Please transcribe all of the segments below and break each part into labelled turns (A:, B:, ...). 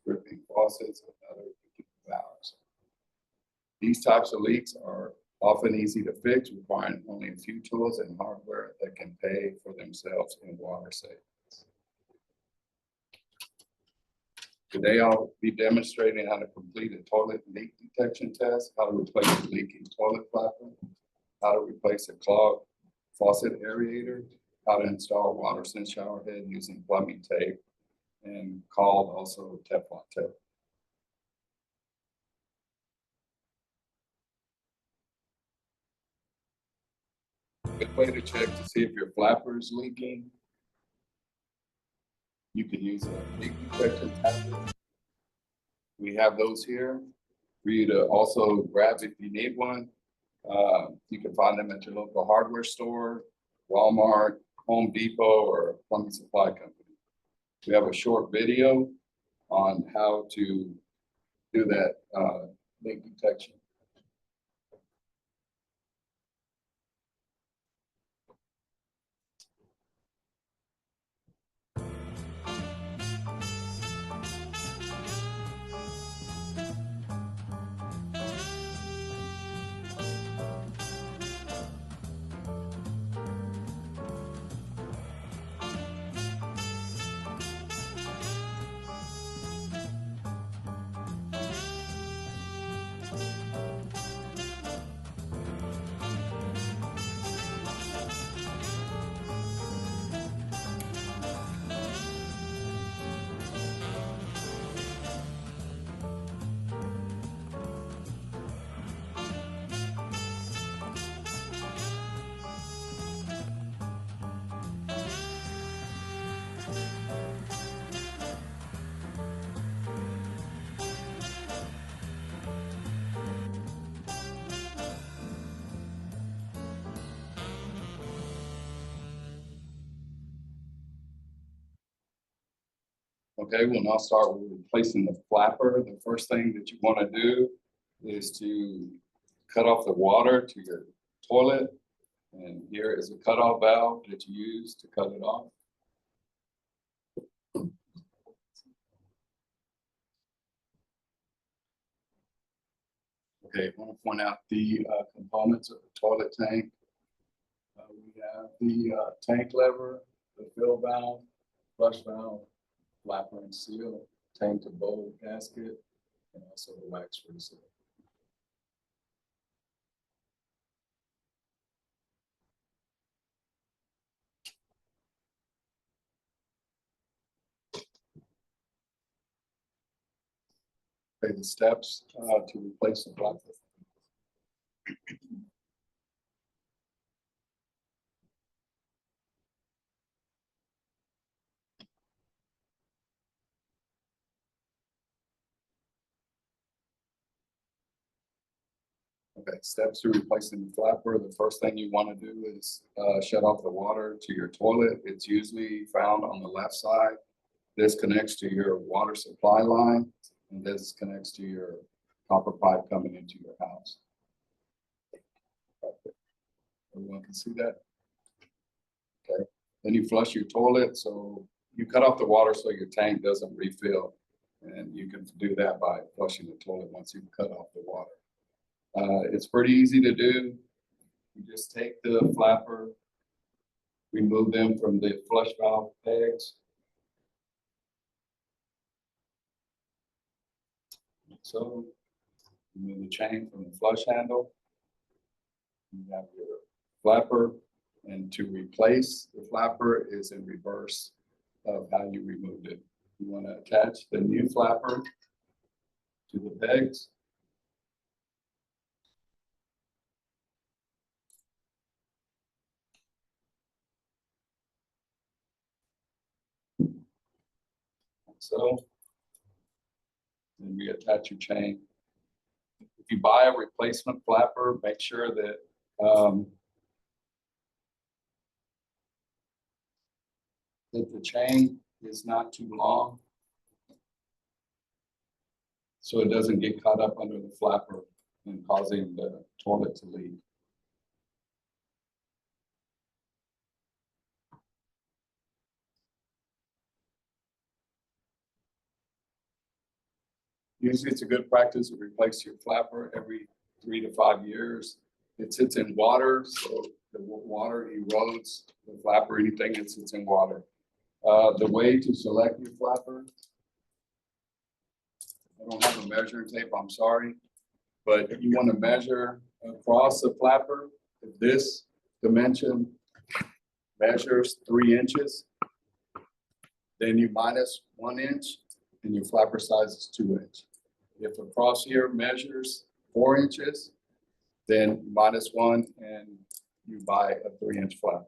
A: dripping faucets, and other valves. These types of leaks are often easy to fix, requiring only a few tools and hardware that can pay for themselves in water savings. Today, I'll be demonstrating how to complete a toilet leak detection test, how to replace a leaking toilet flapper, how to replace a clogged faucet aerator, how to install a water sense shower head using plumbing tape, and called also Teflon tape. A good way to check to see if your flapper is leaking, you can use a leak detection tablet. We have those here for you to also grab if you need one. You can find them at your local hardware store, Walmart, Home Depot, or plumbing supply company. We have a short video on how to do that leak detection. Okay, we'll now start with replacing the flapper. The first thing that you want to do is to cut off the water to your toilet. And here is a cutoff valve that you use to cut it off. Okay, I want to point out the components of the toilet tank. We have the tank lever, the fill valve, flush valve, flapper and seal, tank to bowl gasket, and also the wax for the seal. Okay, the steps to replace the flapper. Okay, steps to replacing the flapper. The first thing you want to do is shut off the water to your toilet. It's usually found on the left side. This connects to your water supply line, and this connects to your copper pipe coming into your house. Everyone can see that? Okay. Then you flush your toilet. So you cut off the water so your tank doesn't refill. And you can do that by flushing the toilet once you cut off the water. It's pretty easy to do. You just take the flapper, remove them from the flush valve pegs. So remove the chain from the flush handle. You have your flapper, and to replace the flapper is in reverse of how you removed it. You want to attach the new flapper to the pegs. So then reattach your chain. If you buy a replacement flapper, make sure that that the chain is not too long, so it doesn't get caught up under the flapper and causing the toilet to leak. Usually it's a good practice to replace your flapper every 3 to 5 years. It sits in water, so the water erodes the flapper, anything that sits in water. The way to select your flapper, I don't have a measuring tape, I'm sorry, but you want to measure across the flapper. If this dimension measures 3 inches, then you minus 1 inch and your flapper size is 2 inch. If across here measures 4 inches, then minus 1 and you buy a 3-inch flapper.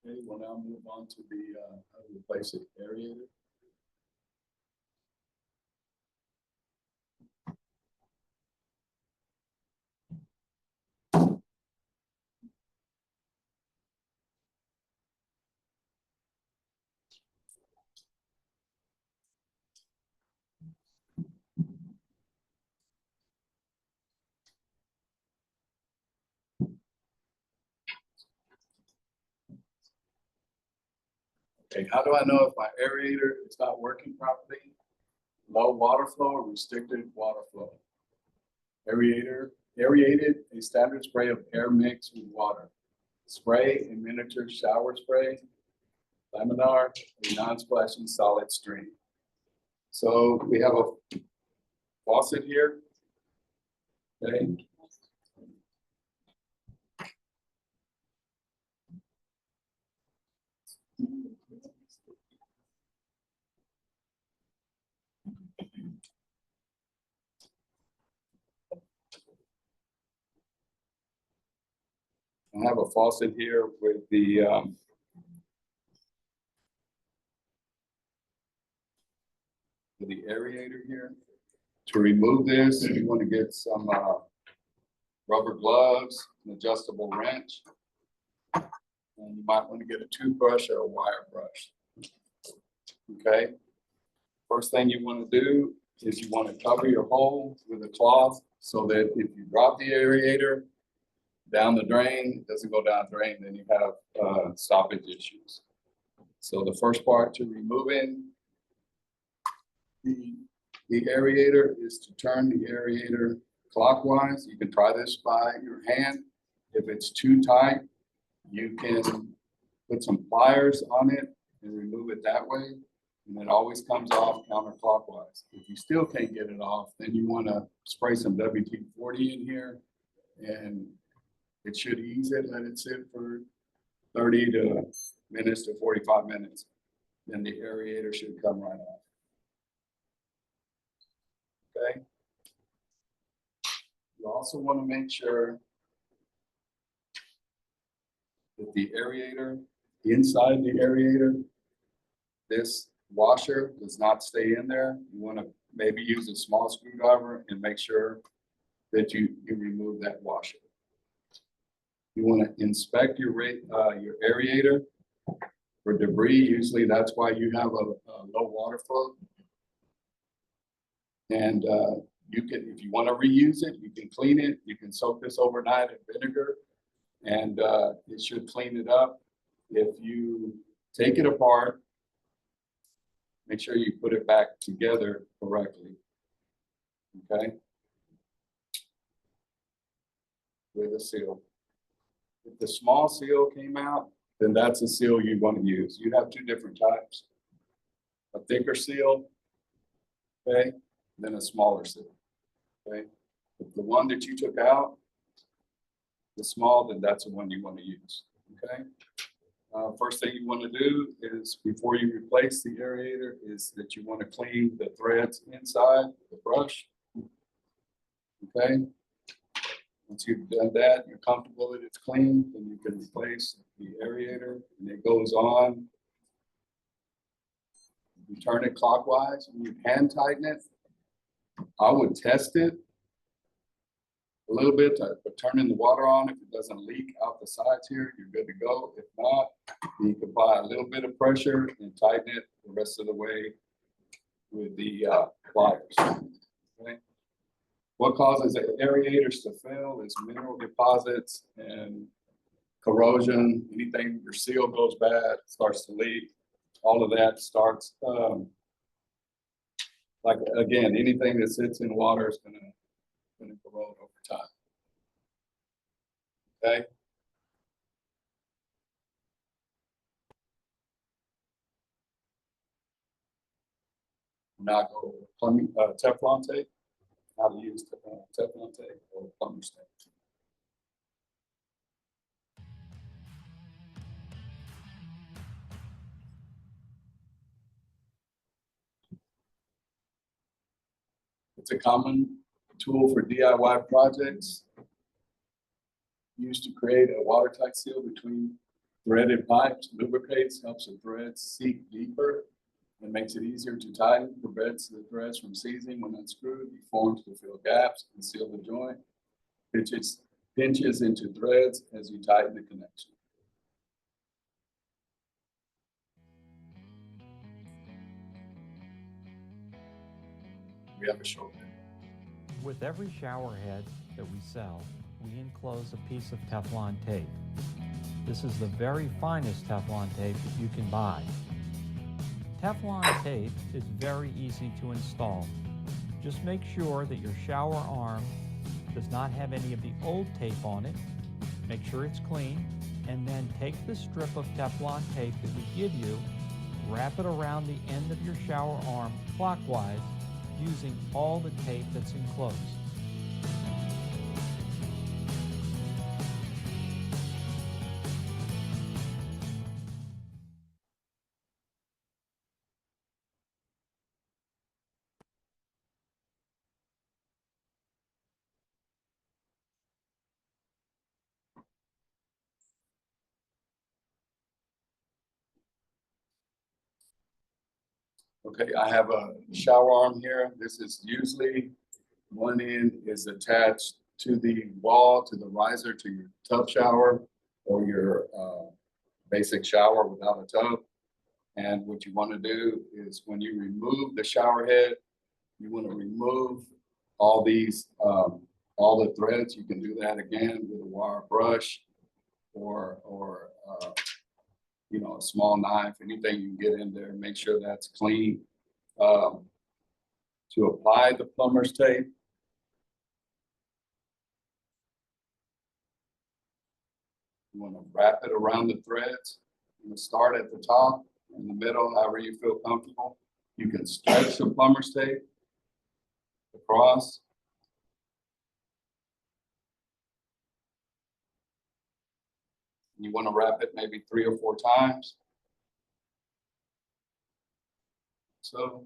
A: Okay, we'll now move on to the how to replace the aerator. Okay, how do I know if my aerator is not working properly? Low water flow or restricted water flow. Aerated, a standard spray of air mixed with water. Spray, a miniature shower spray. Laminar, a non-splashing solid stream. So we have a faucet here. Okay. I have a faucet here with the aerator here. To remove this, you want to get some rubber gloves, an adjustable wrench, and you might want to get a toothbrush or a wire brush. Okay. First thing you want to do is you want to cover your hole with a cloth so that if you drop the aerator down the drain, it doesn't go down the drain, then you have stoppage issues. So the first part to removing the aerator is to turn the aerator clockwise. You can try this by your hand. If it's too tight, you can put some pliers on it and remove it that way. And it always comes off counterclockwise. If you still can't get it off, then you want to spray some WD-40 in here, and it should ease it. Let it sit for 30 minutes to 45 minutes. Then the aerator should come right off. Okay. You also want to make sure that the aerator, inside the aerator, this washer does not stay in there. You want to maybe use a small screwdriver and make sure that you remove that washer. You want to inspect your aerator for debris. Usually that's why you have a low water flow. And you can, if you want to reuse it, you can clean it. You can soak this overnight in vinegar and it should clean it up. If you take it apart, make sure you put it back together correctly. Okay. With a seal. If the small seal came out, then that's a seal you want to use. You have 2 different types. A thicker seal, okay, then a smaller seal. Okay. If the one that you took out, the small, then that's the one you want to use. Okay. First thing you want to do is, before you replace the aerator, is that you want to clean the threads inside the brush. Okay. Once you've done that, you're comfortable that it's clean, then you can replace the aerator, and it goes on. You turn it clockwise and you hand tighten it. I would test it a little bit, but turning the water on. If it doesn't leak out the sides here, you're good to go. If not, you can apply a little bit of pressure and tighten it the rest of the way with the pliers. Okay. What causes the aerators to fail is mineral deposits and corrosion. Anything, your seal goes bad, starts to leak. all of that starts, like, again, anything that sits in water is gonna corrode over time. Okay? Now go over plumbing, Teflon tape, how to use Teflon tape or plumber's tape. It's a common tool for DIY projects used to create a watertight seal between threaded pipes, lubricates, helps the threads seep deeper, and makes it easier to tighten, prevents the threads from seizing when unscrewed, deforms to fill gaps and seal the joint, pinches into threads as you tighten the connection. We have a short video.
B: With every shower head that we sell, we enclose a piece of Teflon tape. This is the very finest Teflon tape that you can buy. Teflon tape is very easy to install. Just make sure that your shower arm does not have any of the old tape on it. Make sure it's clean, and then take the strip of Teflon tape that we give you, wrap it around the end of your shower arm clockwise, using all the tape that's enclosed.
A: Okay, I have a shower arm here. This is usually one end is attached to the wall, to the riser, to your tub shower or your basic shower without a tub. And what you want to do is when you remove the shower head, you want to remove all these, all the threads. You can do that again with a wire brush or you know, a small knife, anything you can get in there, make sure that's clean. To apply the plumber's tape, you want to wrap it around the threads. You start at the top, in the middle, however you feel comfortable. You can stretch the plumber's tape across. You want to wrap it maybe 3 or 4 times. So,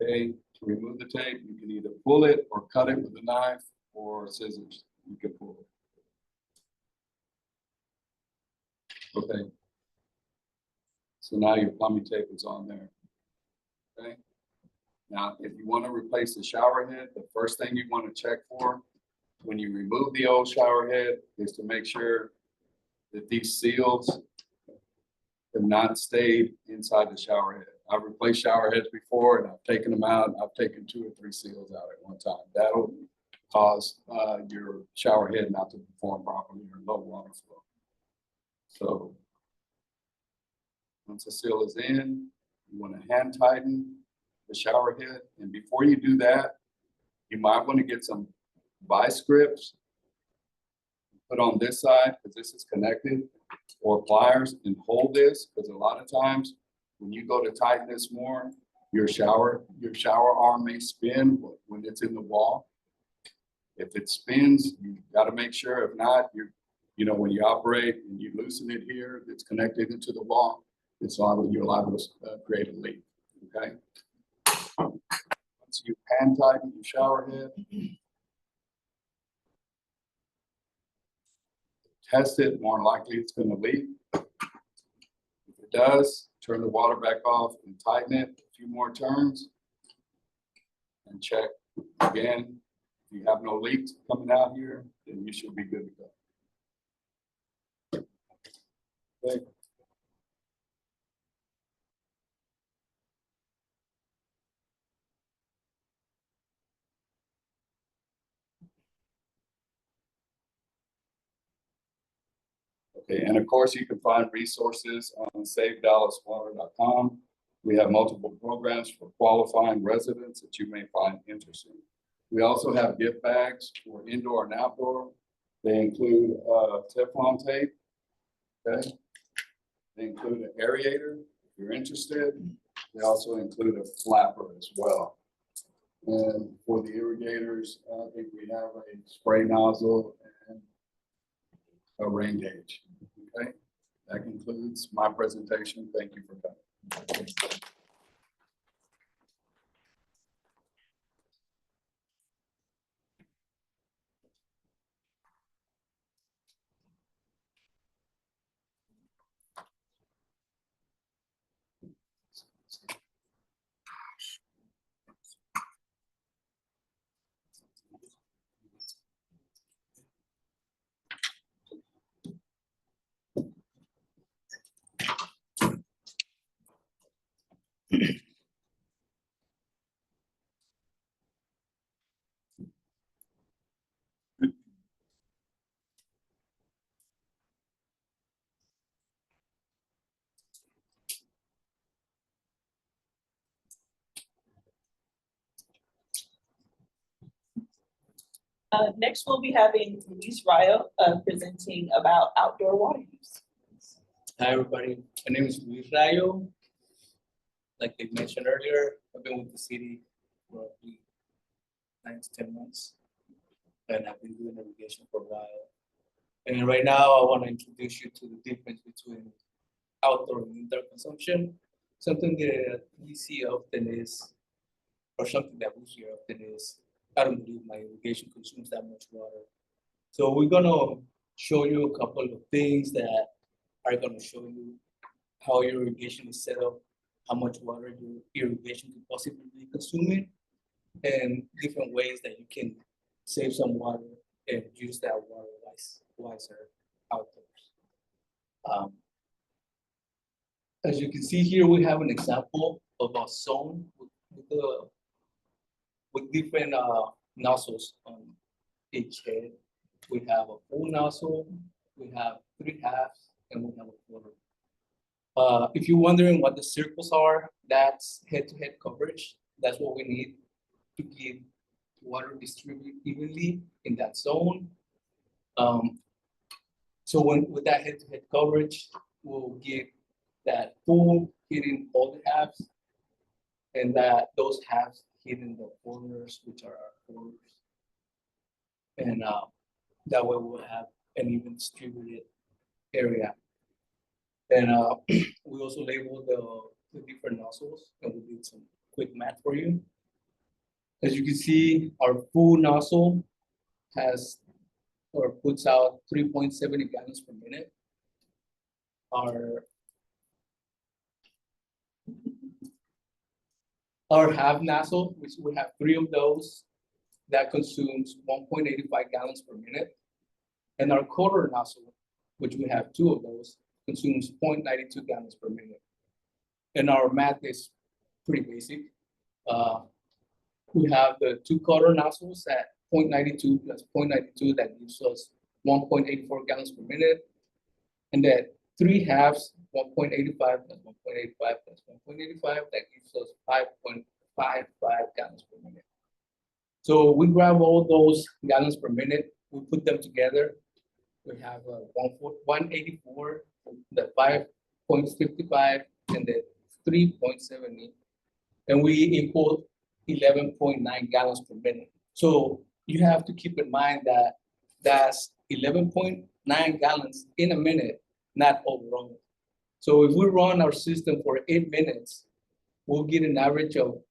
A: okay, to remove the tape, you can either pull it or cut it with a knife or scissors. You can pull it. Okay. So now your plumbing tape is on there. Okay. Now, if you want to replace the shower head, the first thing you want to check for when you remove the old shower head is to make sure that these seals have not stayed inside the shower head. I've replaced shower heads before and I've taken them out. I've taken 2 or 3 seals out at one time. That'll cause your shower head not to perform properly or low water flow. So once the seal is in, you want to hand tighten the shower head. And before you do that, you might want to get some vice grips, put on this side because this is connected, or pliers, and hold this because a lot of times when you go to tighten this more, your shower arm may spin when it's in the wall. If it spins, you got to make sure. If not, you know, when you operate and you loosen it here, it's connected into the wall. It's liable, you're liable to create a leak. Okay. Once you hand tighten your shower head, test it. More likely, it's going to leak. If it does, turn the water back off and tighten it a few more turns, and check again. If you have no leaks coming out here, then you should be good to go. Okay. Okay, and of course, you can find resources on savedallaswater.com. We have multiple programs for qualifying residents that you may find interesting. We also have gift bags for indoor and outdoor. They include Teflon tape. Okay. They include an aerator if you're interested. They also include a flapper as well. And for the irrigators, I think we have a spray nozzle and a rain gauge. Okay, that concludes my presentation. Thank you for coming.
C: Next, we'll be having Rayo presenting about outdoor water use.
D: Hi, everybody. My name is Rayo. Like they mentioned earlier, I've been with the city for roughly 9 to 10 months, and I've been doing irrigation for a while. And right now, I want to introduce you to the difference between outdoor and indoor consumption. Something that we see often is, or something that we hear often is, I don't believe my irrigation consumes that much water. So we're gonna show you a couple of things that are gonna show you how your irrigation is set up, how much water your irrigation could possibly be consuming, and different ways that you can save some water and use that water wiser outdoors. As you can see here, we have an example of a zone with different nozzles on each head. We have a full nozzle, we have 3 halves, and we have a quarter. If you're wondering what the circles are, that's head-to-head coverage. That's what we need to get water distributed evenly in that zone. So with that head-to-head coverage, we'll get that full hitting all the halves, and that those halves hitting the corners, which are our corners. And that way we'll have an even distributed area. And we also labeled the different nozzles, and we did some quick math for you. As you can see, our full nozzle has or puts out 3.70 gallons per minute. Our half nozzle, which we have 3 of those, that consumes 1.85 gallons per minute. And our quarter nozzle, which we have 2 of those, consumes 0.92 gallons per minute. And our math is pretty basic. We have the 2 quarter nozzles at 0.92 plus 0.92, that gives us 1.84 gallons per minute. And that 3 halves, 1.85 plus 1.85 plus 1.85, that gives us 5.55 gallons per minute. So we grab all those gallons per minute, we put them together. We have 184, the 5.55, and the 3.70, and we equal 11.9 gallons per minute. So you have to keep in mind that that's 11.9 gallons in a minute, not overall. So if we run our system for 8 minutes, we'll get an average of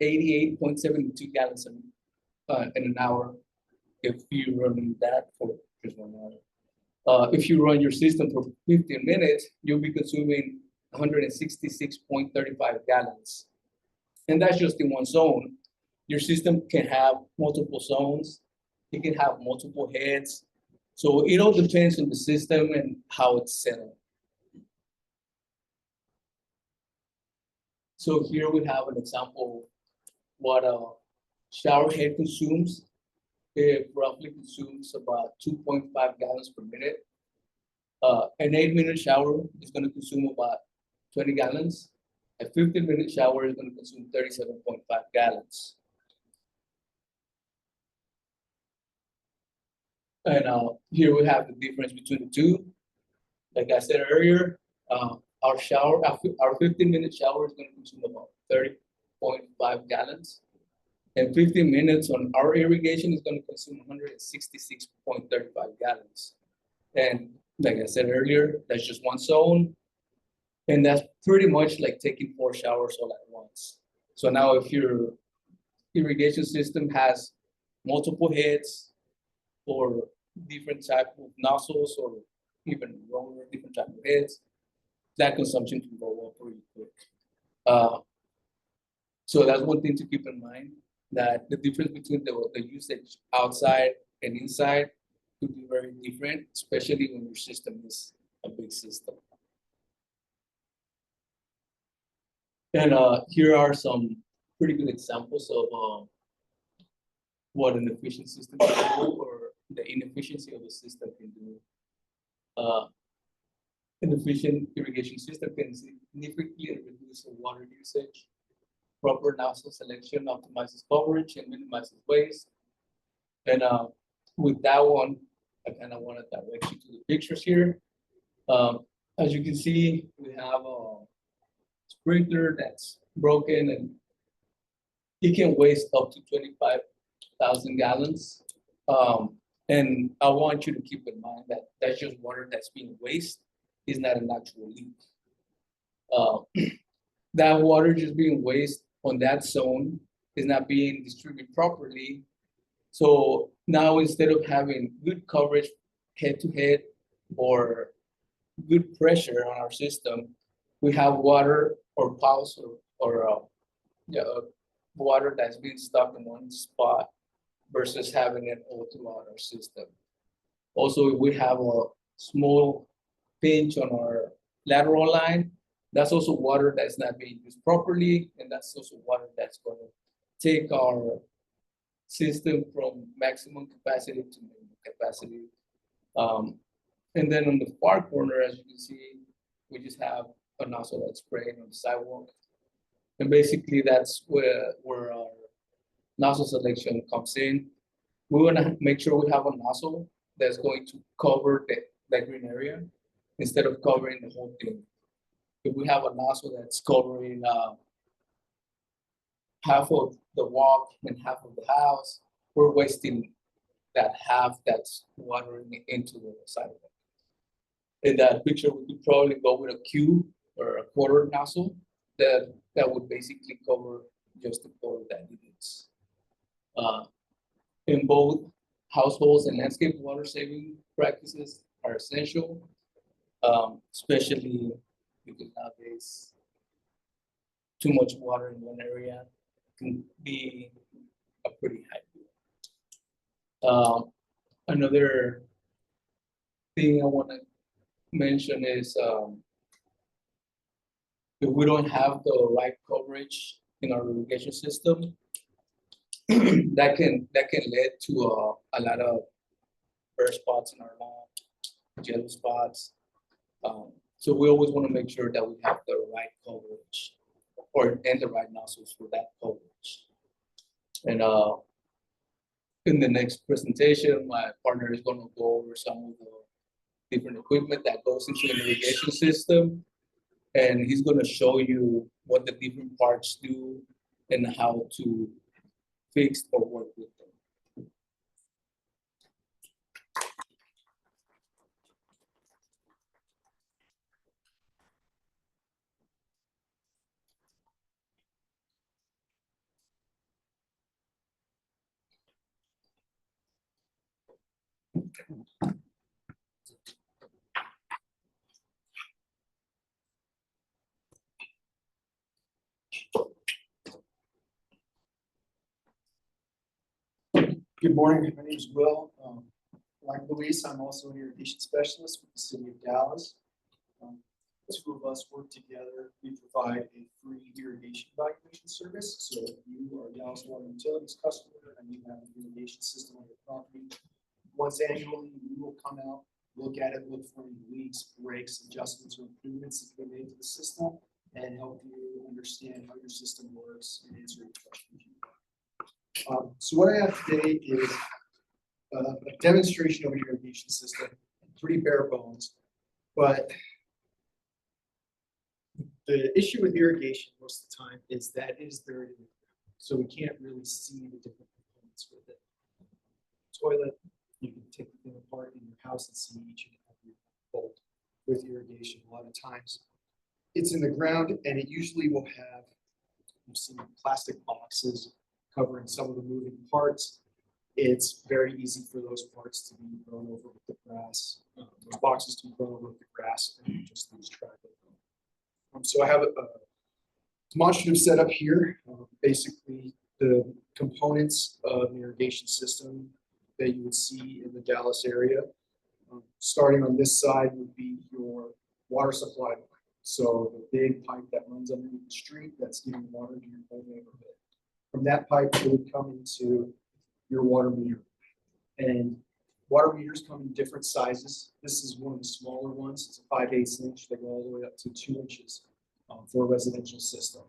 D: 88.72 gallons in an hour if you run that for just 1 hour. If you run your system for 15 minutes, you'll be consuming 166.35 gallons. And that's just in one zone. Your system can have multiple zones. It can have multiple heads. So it all depends on the system and how it's set up. So here we have an example of what a shower head consumes. It roughly consumes about 2.5 gallons per minute. An 8-minute shower is gonna consume about 20 gallons. A 15-minute shower is gonna consume 37.5 gallons. And here we have the difference between the two. Like I said earlier, our 15-minute shower is gonna consume about 30.5 gallons. And 15 minutes on our irrigation is gonna consume 166.35 gallons. And like I said earlier, that's just one zone. And that's pretty much like taking 4 showers all at once. So now if your irrigation system has multiple heads or different type of nozzles or even roller, different type of heads, that consumption can go up pretty quick. So that's one thing to keep in mind, that the difference between the usage outside and inside could be very different, especially when your system is a big system. And here are some pretty good examples of what an efficient system can do or the inefficiency of the system can do. An efficient irrigation system can significantly reduce the water usage. Proper nozzle selection optimizes coverage and minimizes waste. And with that one, I kind of want to direct you to the pictures here. As you can see, we have a sprinkler that's broken and it can waste up to 25,000 gallons. And I want you to keep in mind that that's just water that's being wasted, is not an actual leak. That water just being wasted on that zone is not being distributed properly. So now instead of having good coverage head to head or good pressure on our system, we have water or pulse or water that's being stuck in one spot versus having it all throughout our system. Also, if we have a small pinch on our lateral line, that's also water that's not being used properly, and that's also water that's going to take our system from maximum capacity to minimum capacity. And then on the far corner, as you can see, we just have a nozzle that's spraying on the sidewalk. And basically that's where our nozzle selection comes in. We want to make sure we have a nozzle that's going to cover that green area instead of covering the whole thing. If we have a nozzle that's covering half of the walk and half of the house, we're wasting that half that's watering into the sidewalk. In that picture, we could probably go with a cube or a quarter nozzle that would basically cover just the quarter that it needs. In both households and landscape, water saving practices are essential, especially because nowadays too much water in one area can be a pretty high bill. Another thing I want to mention is if we don't have the right coverage in our irrigation system, that can lead to a lot of bare spots in our lawn, yellow spots. So we always want to make sure that we have the right coverage and the right nozzles for that coverage. And in the next presentation, my partner is going to go over some of the different equipment that goes into an irrigation system. And he's going to show you what the different parts do and how to fix or work with them.
E: Good morning, my name is Will. Like Luis, I'm also an irrigation specialist with the city of Dallas. The two of us work together. We provide a free irrigation evaluation service. So if you are a Dallas Water Utilities customer and you have an irrigation system on your property, once annually, we will come out, look at it, look for any leaks, breaks, adjustments, or improvements that can be made to the system, and help you understand how your system works and answer any questions you have. So what I have today is a demonstration of an irrigation system, pretty bare bones, but the issue with irrigation most of the time is that it is buried in the ground, so we can't really see the different components with it. Toilet, you can take the thing apart in your house and see each and every bolt. With irrigation, a lot of times it's in the ground, and it usually will have, you've seen plastic boxes covering some of the moving parts. It's very easy for those parts to be grown over with the grass, those boxes to be grown over with the grass, and you just lose track of them. So I have a demonstrative setup here. Basically, the components of an irrigation system that you would see in the Dallas area. Starting on this side would be your water supply line. So the big pipe that runs underneath the street that's giving water to your whole neighborhood. From that pipe, it would come into your water meter. And water meters come in different sizes. This is one of the smaller ones. It's a 5/8 inch. They go all the way up to 2 inches for a residential system.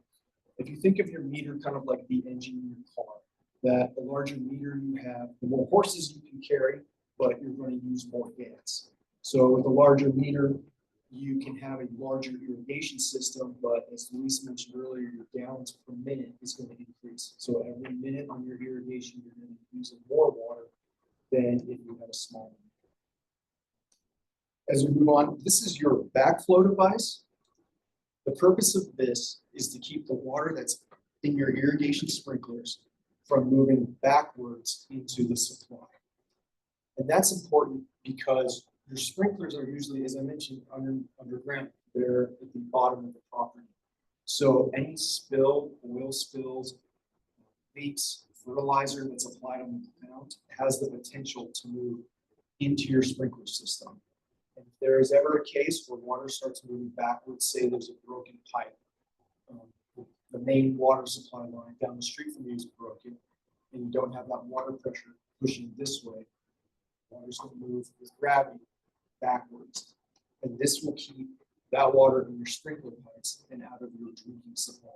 E: If you think of your meter kind of like the engine in your car, that the larger meter you have, the more horses you can carry, but you're going to use more gas. So with a larger meter, you can have a larger irrigation system, but as Luis mentioned earlier, your gallons per minute is going to increase. So every minute on your irrigation, you're going to be using more water than if you had a small one. As we move on, this is your backflow device. The purpose of this is to keep the water that's in your irrigation sprinklers from moving backwards into the supply. And that's important because your sprinklers are usually, as I mentioned, underground. They're at the bottom of the property. So any spill, oil spills, leaks, fertilizer that's applied on the ground has the potential to move into your sprinkler system. And if there is ever a case where water starts moving backwards, say there's a broken pipe, the main water supply line down the street from you is broken, and you don't have that water pressure pushing this way, water's going to move with gravity backwards. And this will keep that water in your sprinkler pipes and out of your drinking supply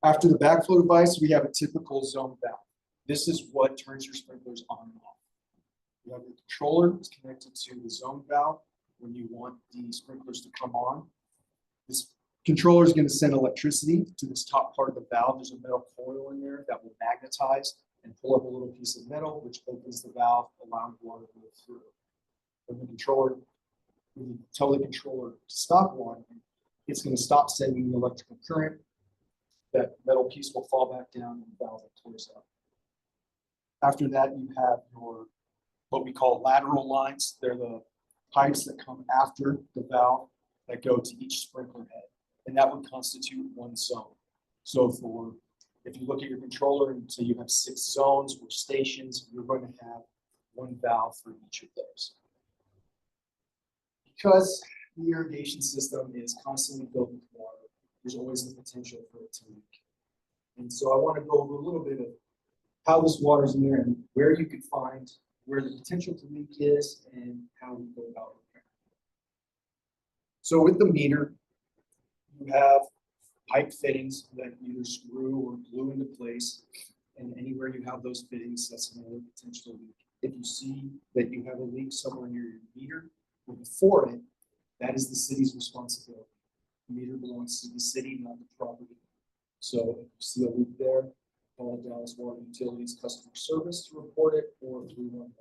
E: line. After the backflow device, we have a typical zone valve. This is what turns your sprinklers on and off. You have your controller that's connected to the zone valve when you want the sprinklers to come on. This controller is going to send electricity to this top part of the valve. There's a metal coil in there that will magnetize and pull up a little piece of metal, which opens the valve, allowing water to move through. When you tell the controller to stop watering, it's going to stop sending the electrical current. That metal piece will fall back down and the valve will close up. After that, you have your what we call lateral lines. They're the pipes that come after the valve that go to each sprinkler head, and that would constitute one zone. So if you look at your controller and say you have 6 zones or stations, you're going to have one valve for each of those. Because the irrigation system is constantly filled with water, there's always the potential for it to leak. And so I want to go over a little bit of how this water is in there and where you can find where the potential to leak is and how we go about repair. So with the meter, you have pipe fittings that either screw or glue into place, and anywhere you have those fittings, that's another potential leak. If you see that you have a leak somewhere near your meter or before it, that is the city's responsibility. The meter belongs to the city, not the property. So if you see a leak there, call Dallas Water Utilities customer service to report it, or 311.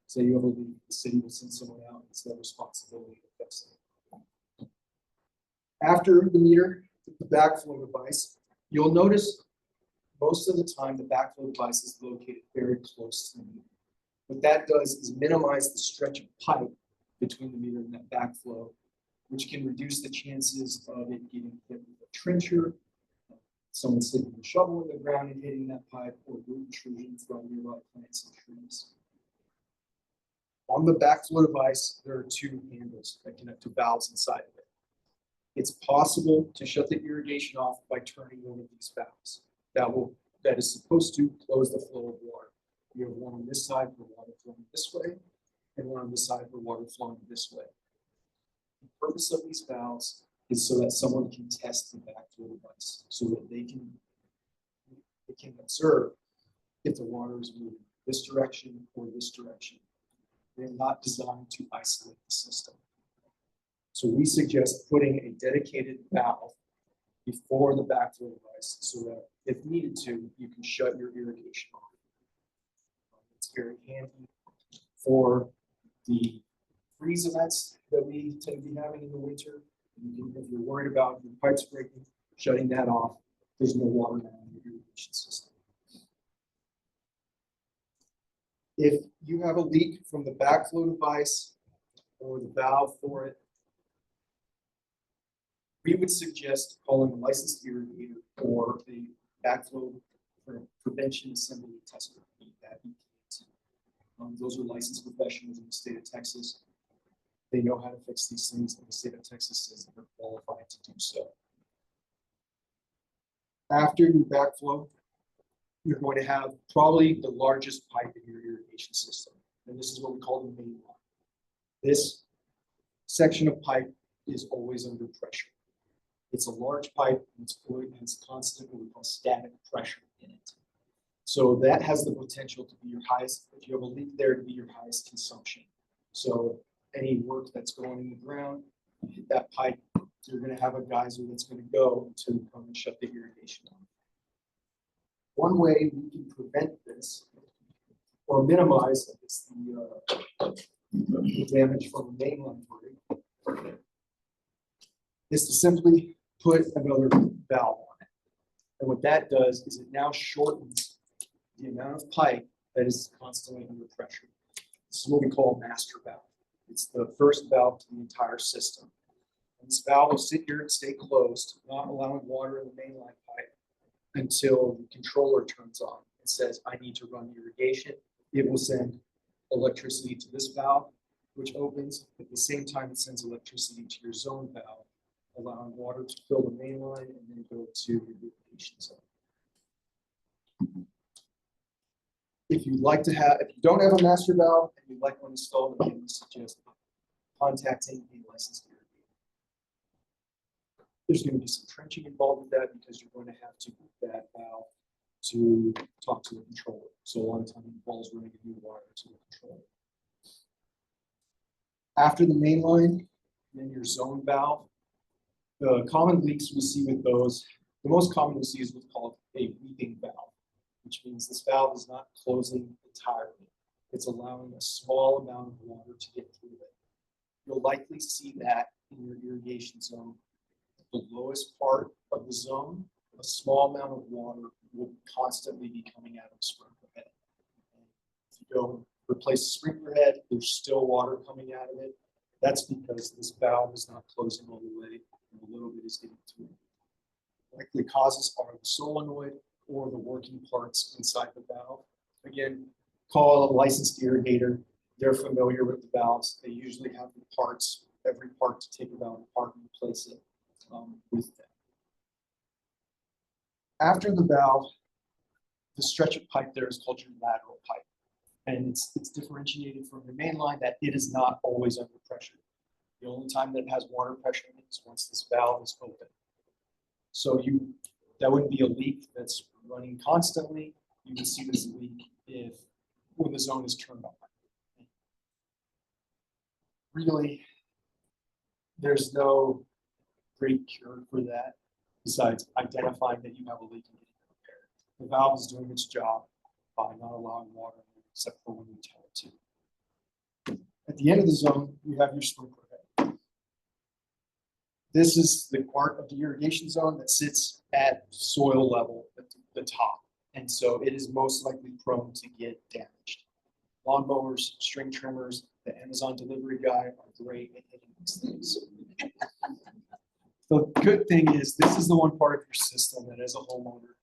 E: Say you have a leak, the city will send someone out. It's their responsibility to fix it. After the meter, the backflow device, you'll notice most of the time the backflow device is located very close to the meter. What that does is minimize the stretch of pipe between the meter and that backflow, which can reduce the chances of it getting hit with a trencher, someone sticking a shovel in the ground and hitting that pipe, or root intrusion from nearby plants and trees. On the backflow device, there are 2 handles that connect to valves inside of it. It's possible to shut the irrigation off by turning one of these valves. That is supposed to close the flow of water. You have one on this side for water flowing this way, and one on the side for water flowing this way. The purpose of these valves is so that someone can test the backflow device, so that they can observe if the water is moving this direction or this direction. They're not designed to isolate the system. So we suggest putting a dedicated valve before the backflow device so that if needed to, you can shut your irrigation off. It's very handy for the freeze events that we tend to be having in the winter. If you're worried about your pipes breaking, shutting that off, there's no water now in your irrigation system. If you have a leak from the backflow device or the valve for it, we would suggest calling a licensed irrigator or a backflow prevention assembly tester. Those are licensed professionals in the state of Texas. They know how to fix these things, and the state of Texas says that they're qualified to do so. After your backflow, you're going to have probably the largest pipe in your irrigation system, and this is what we call the main line. This section of pipe is always under pressure. It's a large pipe, and it's fluid, and it's constant what we call static pressure in it. So that has the potential to be your highest, if you have a leak there, to be your highest consumption. So any work that's going in the ground, you hit that pipe, you're going to have a geyser that's going to go until you come and shut the irrigation on. One way we can prevent this or minimize the damage from the mainline is to simply put another valve on it. And what that does is it now shortens the amount of pipe that is constantly under pressure. This is what we call a master valve. It's the first valve to the entire system. And this valve will sit here and stay closed, not allowing water in the mainline pipe until the controller turns on. It says, I need to run irrigation. It will send electricity to this valve, which opens. At the same time, it sends electricity to your zone valve, allowing water to fill the main line and then go to your irrigation zone. If you don't have a master valve and you'd like one installed, then we suggest contacting a licensed irrigator. There's going to be some trenching involved with that because you're going to have to move that valve to talk to the controller. So a lot of time it involves running a new wire to the controller. After the main line, then your zone valve. The common leaks we see with those, the most common we see is what's called a weeping valve, which means this valve is not closing entirely. It's allowing a small amount of water to get through it. You'll likely see that in your irrigation zone. The lowest part of the zone, a small amount of water will constantly be coming out of the sprinkler head. If you go replace the sprinkler head, there's still water coming out of it. That's because this valve is not closing all the way, and a little bit is getting through. Likely causes are the solenoid or the working parts inside the valve. Again, call a licensed irrigator. They're familiar with the valves. They usually have the parts, every part to take a valve apart and replace it with them. After the valve, the stretch of pipe there is called your lateral pipe. And it's differentiated from your main line that it is not always under pressure. The only time that it has water pressure in it is once this valve is open. So that would be a leak that's running constantly. You would see this leak when the zone is turned on. Really, there's no great cure for that besides identifying that you have a leak and getting it repaired. The valve is doing its job by not allowing water in except for when you tell it to. At the end of the zone, you have your sprinkler head. This is the part of the irrigation zone that sits at soil level at the top. And so it is most likely prone to get damaged. Lawnmowers, string trimmers, the Amazon delivery guy are great at hitting these things. The good thing is this is the one part of your system that as a homeowner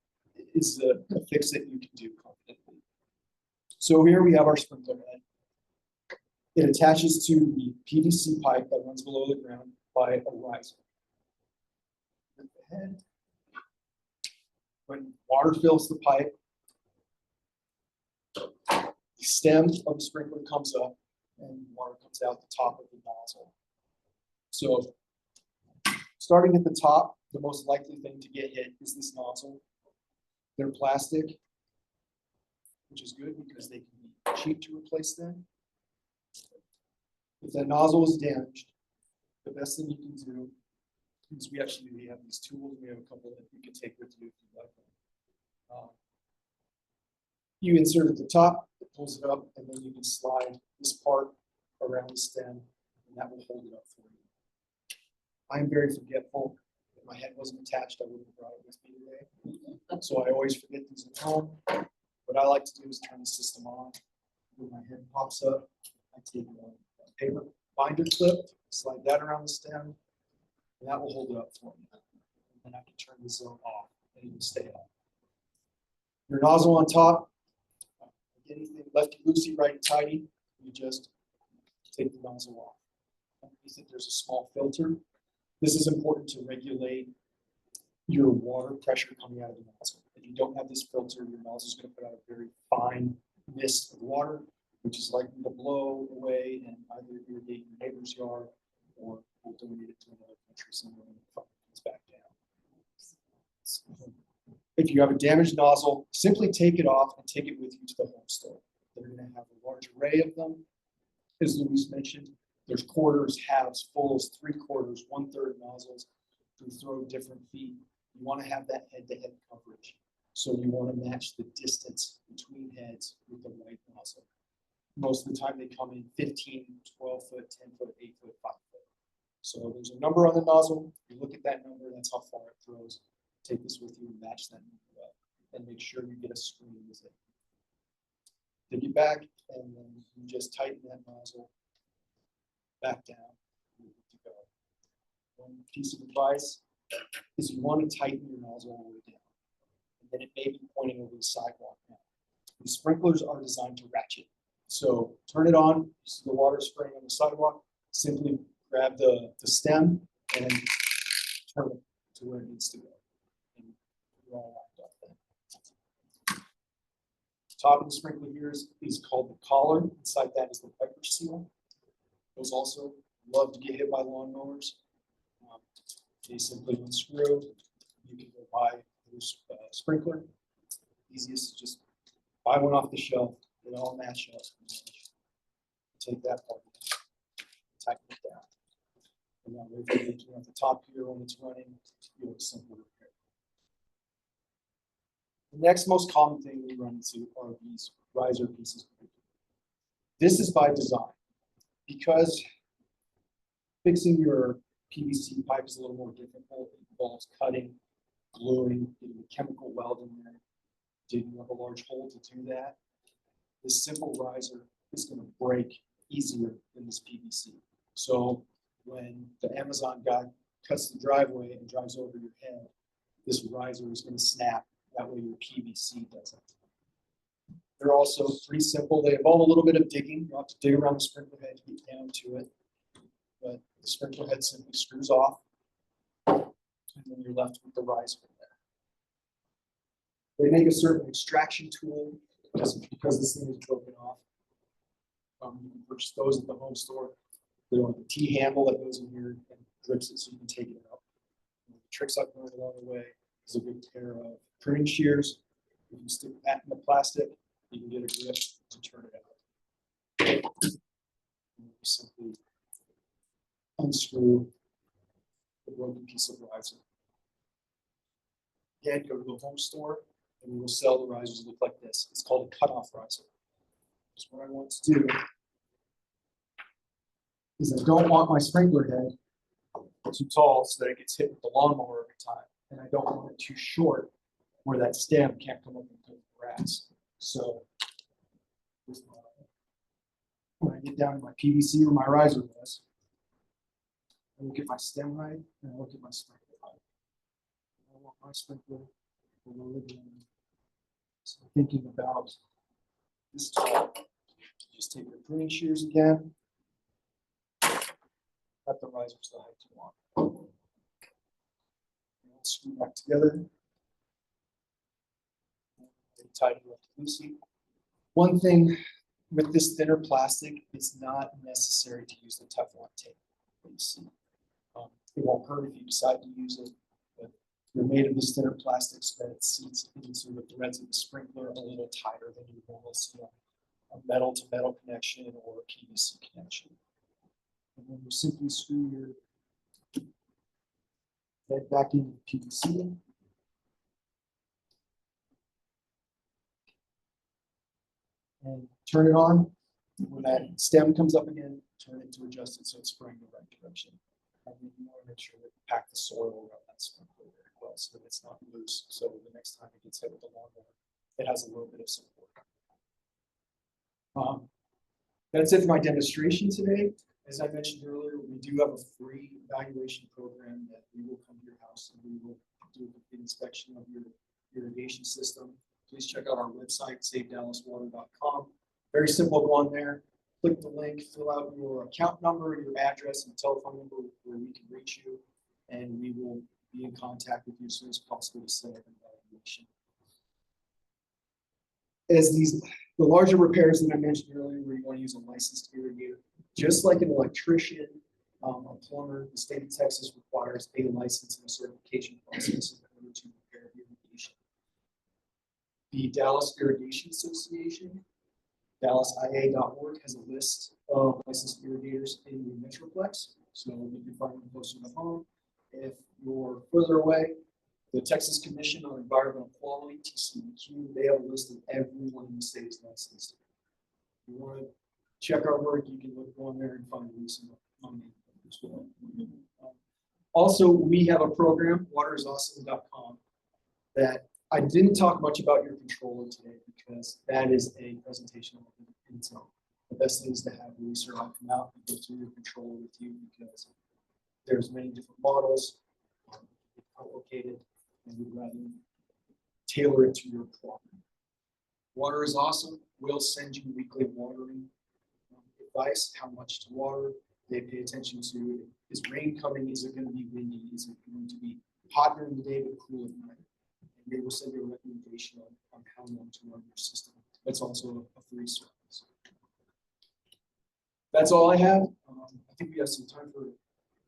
E: is a fix that you can do confidently. So here we have our sprinkler head. It attaches to the PVC pipe that runs below the ground by a riser. With the head. When water fills the pipe, the stem of the sprinkler comes up, and water comes out the top of the nozzle. So starting at the top, the most likely thing to get hit is this nozzle. They're plastic, which is good because they can be cheap to replace them. If that nozzle is damaged, the best thing you can do is we have these tools. We have a couple that you can take with you if you like them. You insert at the top, it pulls it up, and then you can slide this part around the stem, and that will hold it up for you. I'm very forgetful. If my head wasn't attached, I wouldn't have brought it with me today. So I always forget these at home. What I like to do is turn the system on. When my head pops up, I take a paper binder clip, slide that around the stem, and that will hold it up for me. And then I can turn the zone off, and it will stay on. Your nozzle on top, anything lefty loosey, righty tighty, you just take the nozzle off. Underneath it, there's a small filter. This is important to regulate your water pressure coming out of the nozzle. If you don't have this filter, your nozzle is going to put out a very fine mist of water, which is likely to blow away and either irrigate your neighbor's yard or will donate it to another country somewhere and it comes back down. If you have a damaged nozzle, simply take it off and take it with you to the home store. They're going to have a large array of them. As Luis mentioned, there's quarters, halves, fulls, 3/4, 1/3 nozzles to throw different feet. You want to have that head-to-head coverage. So you want to match the distance between heads with the right nozzle. Most of the time they come in 15, 12 foot, 10 foot, 8 foot, 5 foot. So there's a number on the nozzle. You look at that number, that's how far it throws. Take this with you and match that number up and make sure you get a screen with it. Take it back and then you just tighten that nozzle back down. You're good to go. One piece of advice is you want to tighten your nozzle all the way down. And then it may be pointing over the sidewalk now. The sprinklers are designed to ratchet. So turn it on, you see the water spraying on the sidewalk, simply grab the stem and turn it to where it needs to go. And you're all lined up then. Top of the sprinkler here is called the collar. Inside that is the wiper seal. Those also love to get hit by lawnmowers. They simply unscrew. You can go buy a sprinkler. Easiest is just buy one off the shelf. They all match up. Take that part, tighten it down. And then wait for it to at the top here when it's running, you have a simple repair. The next most common thing we run into are these riser pieces. This is by design because fixing your PVC pipe is a little more difficult. It involves cutting, gluing, getting a chemical weld in there, digging up a large hole to do that. This simple riser is going to break easier than this PVC. So when the Amazon guy cuts the driveway and drives over your head, this riser is going to snap. That way your PVC doesn't. They're also pretty simple. They involve a little bit of digging. You have to dig around the sprinkler head to get down to it. But the sprinkler head simply screws off, and then you're left with the riser there. They make a certain extraction tool because this thing is broken off. You can purchase those at the home store. They have a T-handle that goes in here and grips it so you can take it out. And the tricks I've learned along the way is a good pair of pruning shears. If you stick that in the plastic, you can get a grip to turn it out. And you simply unscrew the broken piece of riser. Again, go to the home store and we will sell the risers that look like this. It's called a cutoff riser. Just what I want to do is I don't want my sprinkler head too tall so that it gets hit with the lawnmower every time. And I don't want it too short where that stem can't come up and cut the grass. So when I get down to my PVC where my riser was, I look at my stem height and I look at my sprinkler height. I want my sprinkler a little bit. So thinking about this tall, just take your pruning shears again. Cut the riser to the height you want. And we'll screw back together. Tighten left loosey. One thing with this thinner plastic, it's not necessary to use the Teflon tape that you see. It won't hurt if you decide to use it, but you're made of this thinner plastic so that it seats into the threads of the sprinkler a little tighter than you normally see on a metal-to-metal connection or a PVC connection. And then you simply screw your head back into the PVC. And turn it on. When that stem comes up again, turn it to adjust it so it's spraying the right direction. And then you want to make sure that you pack the soil around that sprinkler very well so that it's not loose. So the next time it gets hit with the lawnmower, it has a little bit of support. That's it for my demonstration today. As I mentioned earlier, we do have a free evaluation program that we will come to your house and we will do a complete inspection of your irrigation system. Please check out our website, savedallaswater.com. Very simple, go on there, click the link, fill out your account number, your address, and telephone number where we can reach you, and we will be in contact with you as soon as possible to set up an evaluation. As the larger repairs that I mentioned earlier, where you want to use a licensed irrigator, just like an electrician, a plumber, the state of Texas requires a license and a certification process in order to repair irrigation. The Dallas Irrigation Association, DallasIA.org, has a list of licensed irrigators in the Metroplex, so you can find them closer to home. If you're further away, the Texas Commission on Environmental Quality, TCEQ, they have a list of everyone in the state is licensed. If you want to check our work, you can look on there and find recent on me as well. Also, we have a program, waterisawesome.com, that I didn't talk much about your controller today because that is a presentation of Intel. The best thing is to have Lisa or I come out and go through your controller with you because there's many different models, complicated, and we'd rather tailor it to your problem. Water is Awesome. We'll send you weekly watering advice, how much to water. They pay attention to, is rain coming? Is it going to be windy? Is it going to be hot during the day but cool at night? And they will send you a recommendation on how long to run your system. That's also a free service. That's all I have. I think we have some time for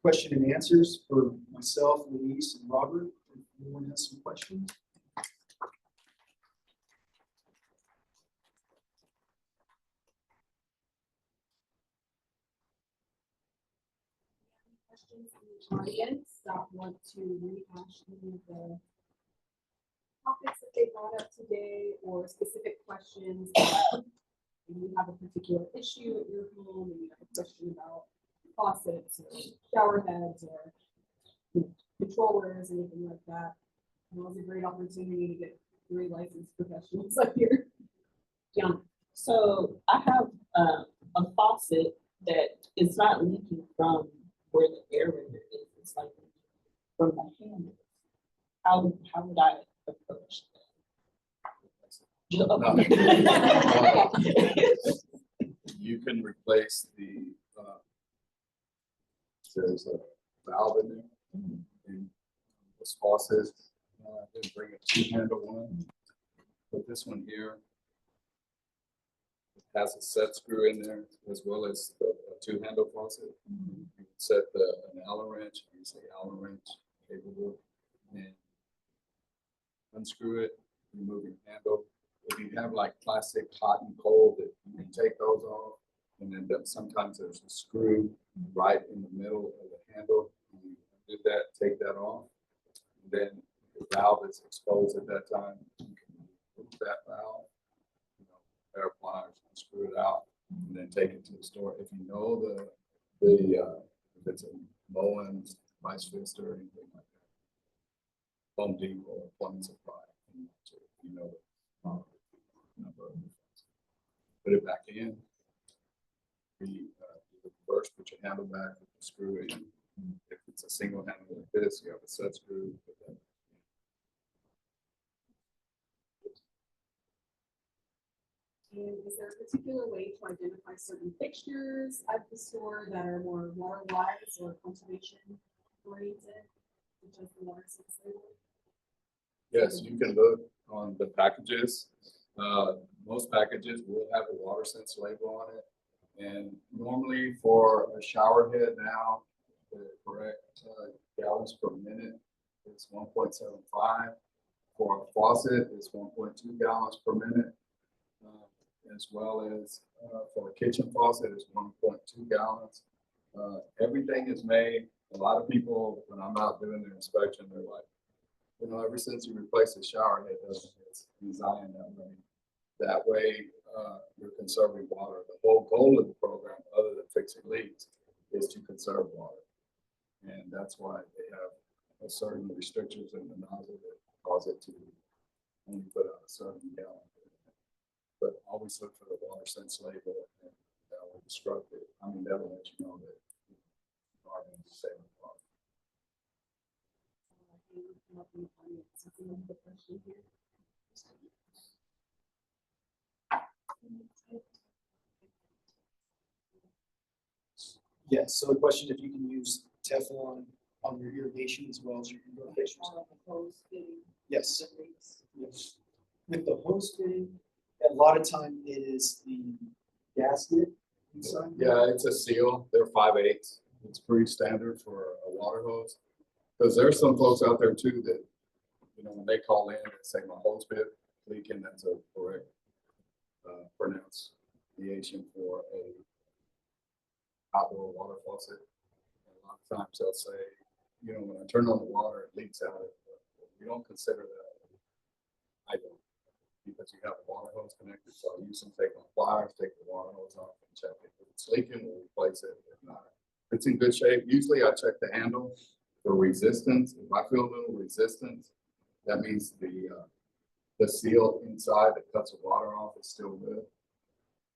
E: question and answers for myself, Luis, and Robert. If anyone has some questions.
F: Questions from the audience that want to rehash any of the topics that they brought up today, or specific questions that you have a particular issue at your home and you have a question about faucets or shower heads or controllers, anything like that. It was a great opportunity to get 3 licensed professionals up here. John.
C: So I have a faucet that is not leaking from where the aerator is. It's like from the handle. How would I approach that?
A: You can replace the, there's a valve in there. And this faucet, then bring a 2-handle one. Put this one here. It has a set screw in there as well as the 2-handle faucet. You can set an Allen wrench, you say Allen wrench capable, and unscrew it, remove your handle. If you have like plastic hot and cold, that you can take those off, and then sometimes there's a screw right in the middle of the handle. You do that, take that off, and then the valve is exposed at that time. You can remove that valve, pair of pliers, screw it out, and then take it to the store. If you know if it's a Moen, Vice Vista, or anything like that, Home Depot or plumbing supply, you know the number of put it back in. First, put your handle back with the screw in. If it's a single handle like this, you have a set screw.
F: And is there a particular way to identify certain fixtures at the store that are more water wise or conservation oriented, such as the water sense label?
A: Yes, you can look on the packages. most packages will have a water sense label on it. And normally for a shower head now, the correct gallons per minute is 1.75. For a faucet, it's 1.2 gallons per minute. As well as for a kitchen faucet, it's 1.2 gallons. Everything is made. A lot of people, when I'm out doing their inspection, they're like, you know, ever since you replaced the shower head, it's designed that way. That way, you're conserving water. The whole goal of the program, other than fixing leaks, is to conserve water. And that's why they have a certain restrictions in the nozzle that cause it to only put out a certain gallon. But always look for the water sense label, and that will instruct it. I mean, that will let you know that you are going to save water.
E: Yes, so the question, if you can use Teflon on your irrigation as well as your indoor fixtures? Yes. Yes. With the hose fitting, a lot of time it is the gasket inside.
A: Yeah, it's a seal. They're 5/8. It's pretty standard for a water hose. Because there's some folks out there too that, you know, when they call in and say my hose bit leaking, that's a correct pronunciation for a outdoor water faucet. And a lot of times they'll say, you know, when I turn on the water, it leaks out. We don't consider that. I don't, because you have a water hose connected. So I use some take on pliers, take the water hose off and check it. If it's leaking, we'll replace it. If not, if it's in good shape. Usually I check the handle for resistance. If I feel a little resistance, that means the seal inside that cuts the water off is still good.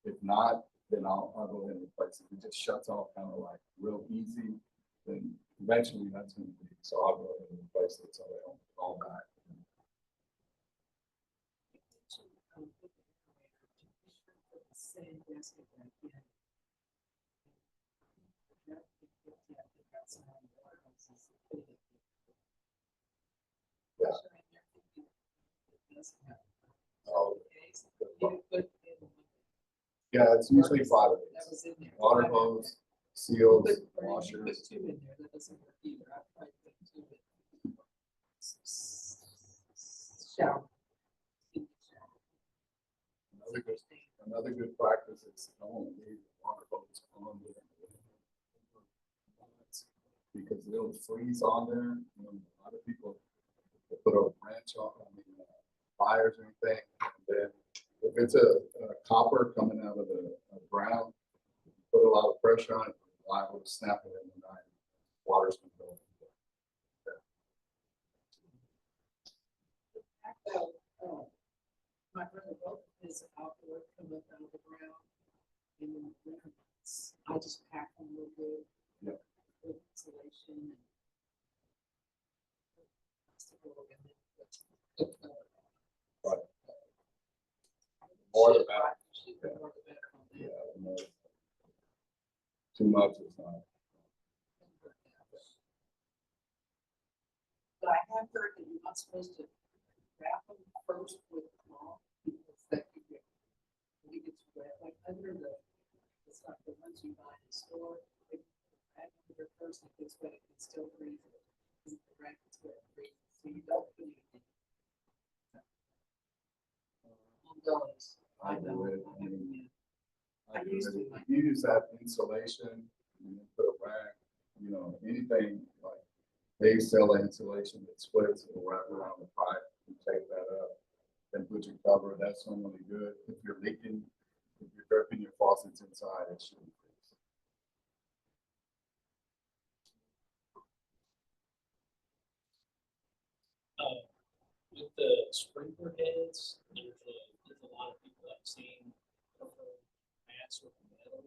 A: If not, then I'll go ahead and replace it. It just shuts off kind of like real easy. Then eventually that's going to be, so I'll go ahead and replace it so they don't fall back. Oh, yeah, it's usually 5 of these. Water hose, seals, washers. Another good practice is don't leave water hose on there. Because it'll freeze on there. You know, a lot of people put a wrench on, pliers or anything. And then if it's a copper coming out of the ground, put a lot of pressure on it, liable to snap it in the night. Water's going to go.
G: My brother wrote his outdoor come up out of the ground in the winter months. I just pack them real good.
A: Yep.
G: With insulation.
A: Right. More the better.
G: Yeah.
A: Yeah, no. Too much is not.
G: But I have heard that you're not supposed to wrap them first with cloth because that could get, when it gets wet, like under it's not the ones you buy in the store. If you wrap under first, it gets wet, it can still freeze it. And the wrap is wet, freeze. So you don't put anything. On those, I know. I used to.
A: If you use that insulation, you put a rag, you know, anything like they sell insulation that splits, it'll wrap around the pipe and take that up. Then put your cover, that's normally good. If you're leaking, if you're dripping your faucets inside, it shouldn't freeze.
H: With the sprinkler heads, there's a lot of people I've seen mats with metal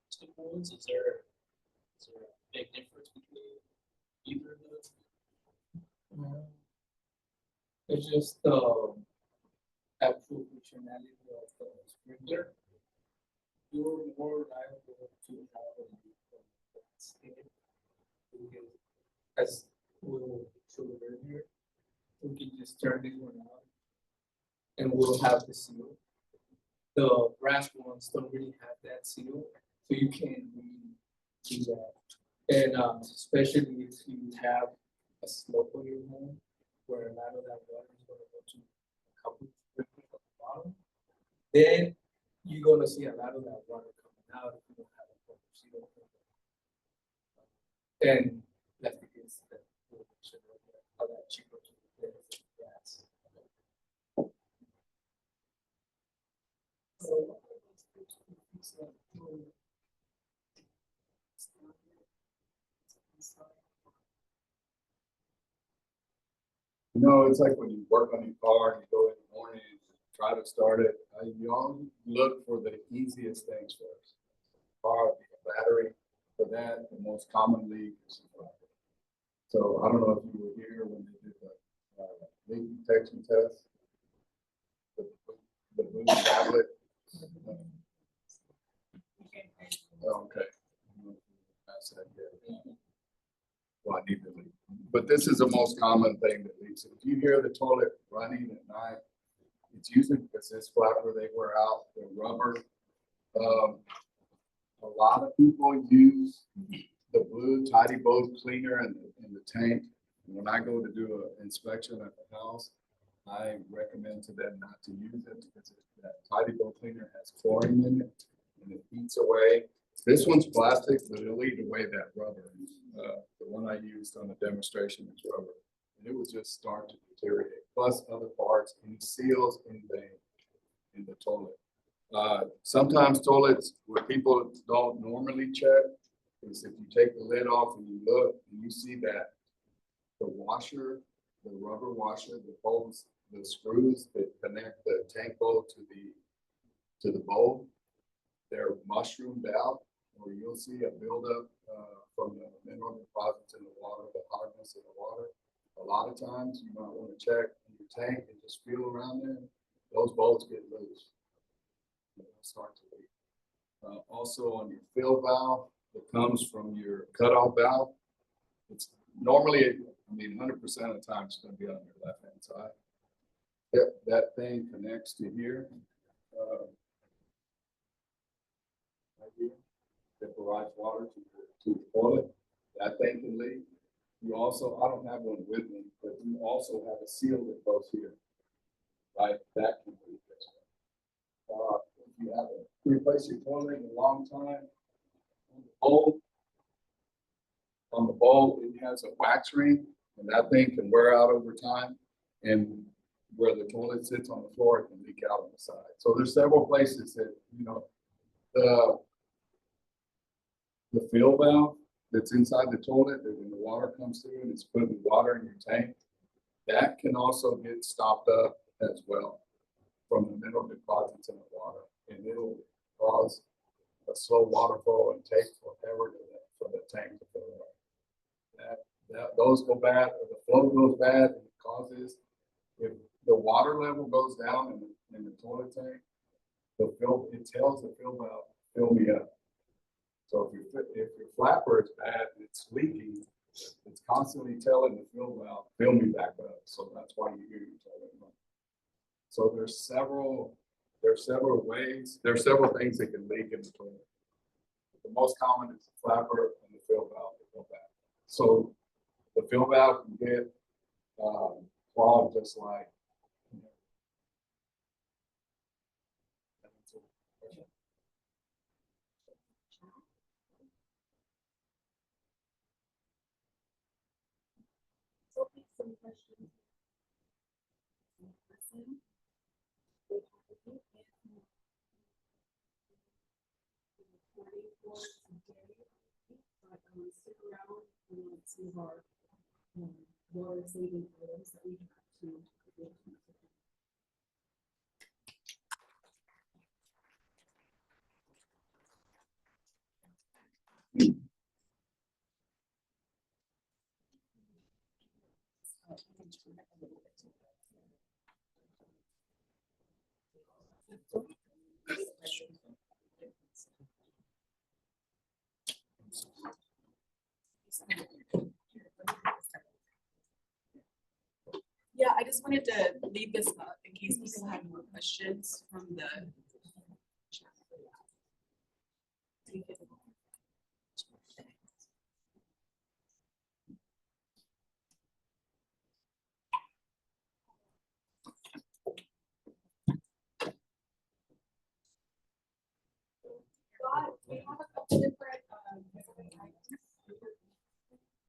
H: stick ones. Is there a big difference between either of those?
D: It's just the actual functionality of the sprinkler. You're more liable to have a stick because as we will show earlier, we can just turn this one on and we'll have the seal. The brass ones don't really have that seal, so you can't really do that. And especially if you have a slope on your home where a lot of that water is gonna go to a couple sprinkles at the bottom, then you're gonna see a lot of that water coming out if you don't have a proper seal. And that's because that we'll make sure that how that cheaper to replace the gas. So,
A: You know, it's like when you work on your car, you go in the morning, try to start it, you always look for the easiest things first. Car, the battery, for that, the most common leak is the battery. So I don't know if you were here when they did the leak detection test. The blue tablet. Oh, okay. That's that, yeah. Well, I need to leave. But this is the most common thing that leaks. If you hear the toilet running at night, it's usually because this flapper they wear out, the rubber. A lot of people use the blue Tidy Boat cleaner in the tank. When I go to do an inspection at the house, I recommend to them not to use it because that Tidy Boat cleaner has chlorine in it and it eats away. This one's plastic, but it'll eat away that rubber. The one I used on the demonstration is rubber. And it will just start to deteriorate, plus other parts and seals in the toilet. Sometimes toilets where people don't normally check is if you take the lid off and you look and you see that the washer, the rubber washer, the bolts, the screws that connect the tank bowl to the bowl, they're mushroomed out, or you'll see a buildup from the mineral deposits in the water, the hardness of the water. A lot of times you might want to check in your tank and just feel around there. Those bolts get loose. They'll start to leak. Also on your fill valve that comes from your cutoff valve, it's normally, 100% of the time it's going to be on your left-hand side. Yep, that thing connects to here. Right here, that provides water to the toilet. That thing can leak. You also, I don't have one with me, but you also have a seal that goes here. Right, that can leak as well. If you haven't replaced your toilet in a long time, on the bowl, it has a wax ring, and that thing can wear out over time. And where the toilet sits on the floor, it can leak out on the side. So there's several places that, the fill valve that's inside the toilet, that when the water comes through and it's putting water in your tank, that can also get stopped up as well from the mineral deposits in the water. And it'll cause a slow water flow and take forever for the tank to fill up. Those go bad, or the flow goes bad, and it causes, if the water level goes down in the toilet tank, it tells the fill valve, fill me up. So if your flapper is bad and it's leaking, it's constantly telling the fill valve, fill me back up. So that's why you hear your toilet run. So there's several ways, there are several things that can leak in the toilet. The most common is the flapper and the fill valve that go bad. So the fill valve can get clogged just like.
F: So some questions. Stick around and some of our water saving items that we have to. Yeah, I just wanted to leave this up in
I: case people have more questions from the